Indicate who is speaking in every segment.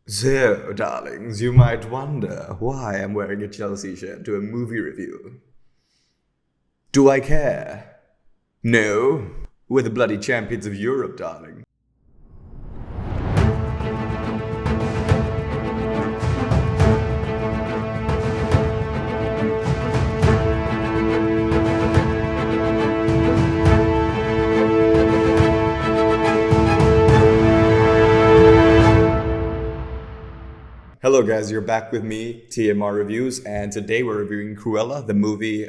Speaker 1: So, darlings, you might wonder why I'm wearing a Chelsea shirt to a movie review. Do I care? No. We're the bloody champions of Europe, darling. Hello, guys, you're back with me, TMR Reviews, and today we're reviewing Cruella, the movie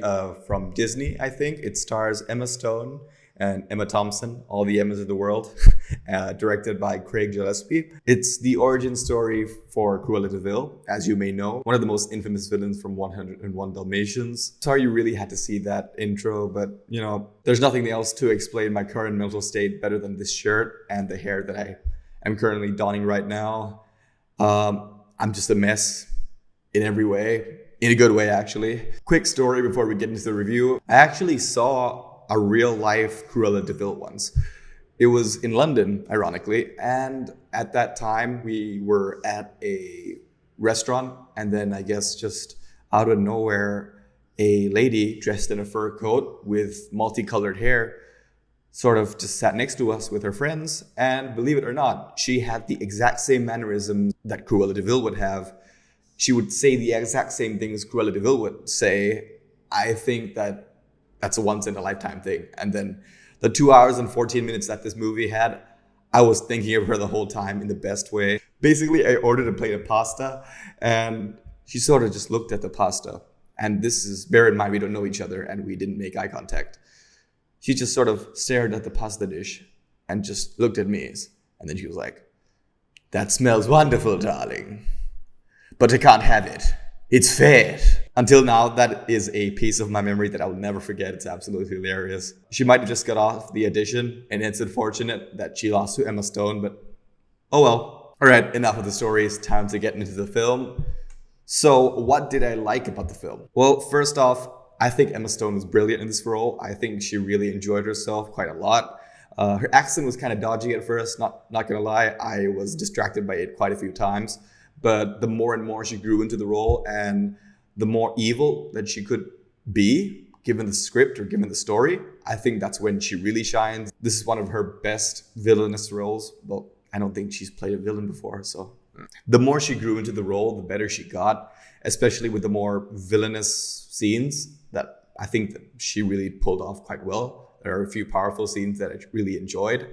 Speaker 1: from Disney, I think. It stars Emma Stone and Emma Thompson, all the Emmas of the world, directed by Craig Gillespie. It's the origin story for Cruella De Vil, as you may know, one of the most infamous villains from 101 Dalmatians. Sorry you really had to see that intro, but there's nothing else to explain my current mental state better than this shirt and the hair that I am currently donning right now. I'm just a mess in every way, in a good way, actually. Quick story before we get into the review. I actually saw a real life Cruella De Vil once. It was in London, ironically. And at that time, we were at a restaurant. And then I guess just out of nowhere, a lady dressed in a fur coat with multicolored hair sort of just sat next to us with her friends, and believe it or not, she had the exact same mannerisms that Cruella De Vil would have. She would say the exact same things Cruella De Vil would say. I think that that's a once in a lifetime thing. And then the 2 hours and 14 minutes that this movie had, I was thinking of her the whole time in the best way. Basically, I ordered a plate of pasta, and she sort of just looked at the pasta. And this is, bear in mind, we don't know each other, and we didn't make eye contact. She just sort of stared at the pasta dish and just looked at me. And then she was like, "That smells wonderful, darling. But I can't have it. It's fat." Until now, that is a piece of my memory that I will never forget. It's absolutely hilarious. She might have just got off the audition, and it's unfortunate that she lost to Emma Stone, but oh well. All right, enough of the stories. Time to get into the film. So what did I like about the film? Well, first off, I think Emma Stone was brilliant in this role. I think she really enjoyed herself quite a lot. Her accent was kind of dodgy at first, not gonna lie. I was distracted by it quite a few times. But the more and more she grew into the role and the more evil that she could be, given the script or given the story, I think that's when she really shines. This is one of her best villainous roles. Well, I don't think she's played a villain before, so. The more she grew into the role, the better she got, especially with the more villainous scenes that I think that she really pulled off quite well. There are a few powerful scenes that I really enjoyed.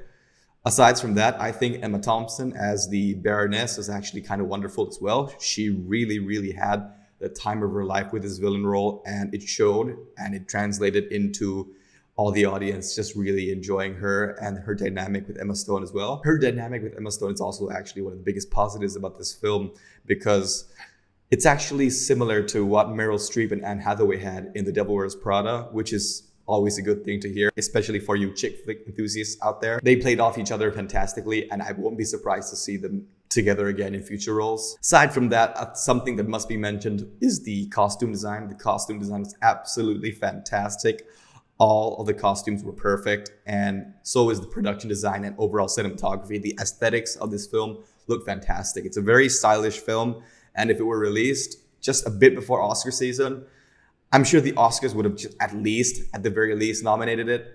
Speaker 1: Aside from that, I think Emma Thompson as the Baroness is actually kind of wonderful as well. She really, really had the time of her life with this villain role, and it showed, and it translated into all the audience just really enjoying her and her dynamic with Emma Stone as well. Her dynamic with Emma Stone is also actually one of the biggest positives about this film, because it's actually similar to what Meryl Streep and Anne Hathaway had in The Devil Wears Prada, which is always a good thing to hear, especially for you chick flick enthusiasts out there. They played off each other fantastically, and I won't be surprised to see them together again in future roles. Aside from that, something that must be mentioned is the costume design. The costume design is absolutely fantastic. All of the costumes were perfect, and so is the production design and overall cinematography. The aesthetics of this film look fantastic. It's a very stylish film, and if it were released just a bit before Oscar season, I'm sure the Oscars would have just at the very least, nominated it.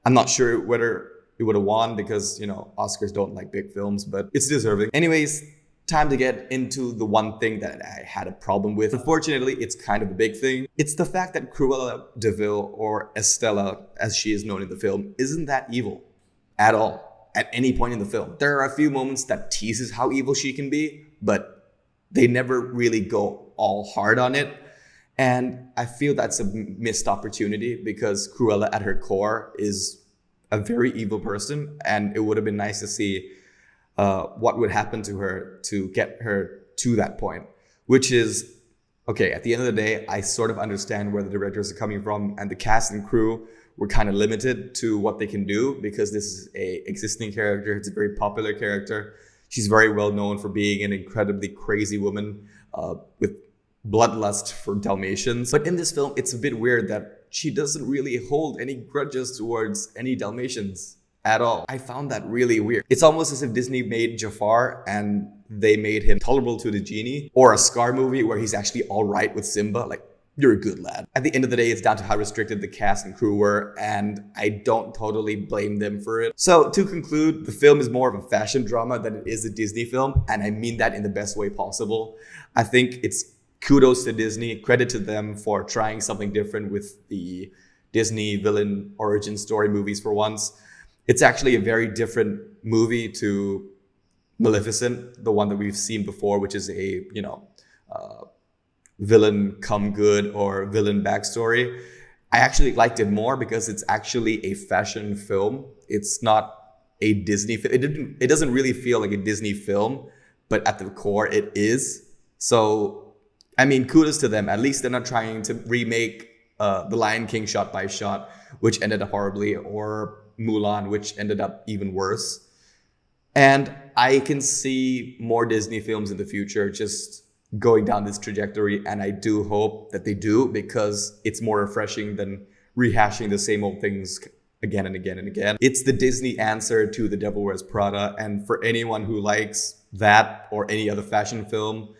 Speaker 1: I'm not sure whether it would have won because, Oscars don't like big films, but it's deserving. Anyways, time to get into the one thing that I had a problem with. Unfortunately, it's kind of a big thing. It's the fact that Cruella De Vil, or Estella, as she is known in the film, isn't that evil at all at any point in the film. There are a few moments that teases how evil she can be, but they never really go all hard on it. And I feel that's a missed opportunity because Cruella at her core is a very evil person, and it would have been nice to see what would happen to her to get her to that point, which is, okay, at the end of the day, I sort of understand where the directors are coming from, and the cast and crew were kind of limited to what they can do because this is a existing character. It's a very popular character. She's very well known for being an incredibly crazy woman with bloodlust for Dalmatians. But in this film, it's a bit weird that she doesn't really hold any grudges towards any Dalmatians at all. I found that really weird. It's almost as if Disney made Jafar and they made him tolerable to the genie, or a Scar movie where he's actually all right with Simba. Like, you're a good lad. At the end of the day, it's down to how restricted the cast and crew were, and I don't totally blame them for it. So to conclude, the film is more of a fashion drama than it is a Disney film, and I mean that in the best way possible. I think it's kudos to Disney, credit to them for trying something different with the Disney villain origin story movies for once. It's actually a very different movie to Maleficent, the one that we've seen before, which is a, villain come good or villain backstory. I actually liked it more because it's actually a fashion film. It's not a Disney film. It doesn't really feel like a Disney film, but at the core it is. So, I mean, kudos to them. At least they're not trying to remake The Lion King shot by shot, which ended up horribly, or Mulan, which ended up even worse. And I can see more Disney films in the future just going down this trajectory, and I do hope that they do, because it's more refreshing than rehashing the same old things again and again and again. It's the Disney answer to The Devil Wears Prada, and for anyone who likes that or any other fashion film,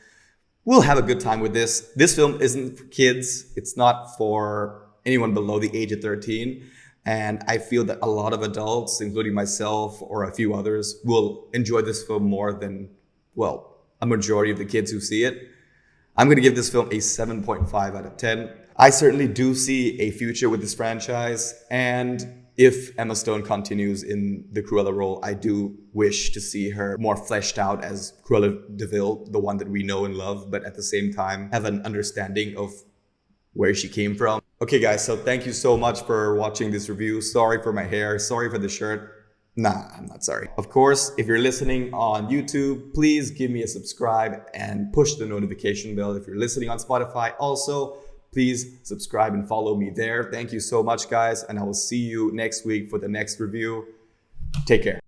Speaker 1: we'll have a good time with this. This film isn't for kids. It's not for anyone below the age of 13. And I feel that a lot of adults, including myself or a few others, will enjoy this film more than, well, a majority of the kids who see it. I'm going to give this film a 7.5 out of 10. I certainly do see a future with this franchise, and if Emma Stone continues in the Cruella role, I do wish to see her more fleshed out as Cruella De Vil, the one that we know and love, but at the same time have an understanding of where she came from. Okay guys, so thank you so much for watching this review. Sorry for my hair, sorry for the shirt. Nah, I'm not sorry. Of course, if you're listening on YouTube, please give me a subscribe and push the notification bell. If you're listening on Spotify, also, please subscribe and follow me there. Thank you so much, guys, and I will see you next week for the next review. Take care.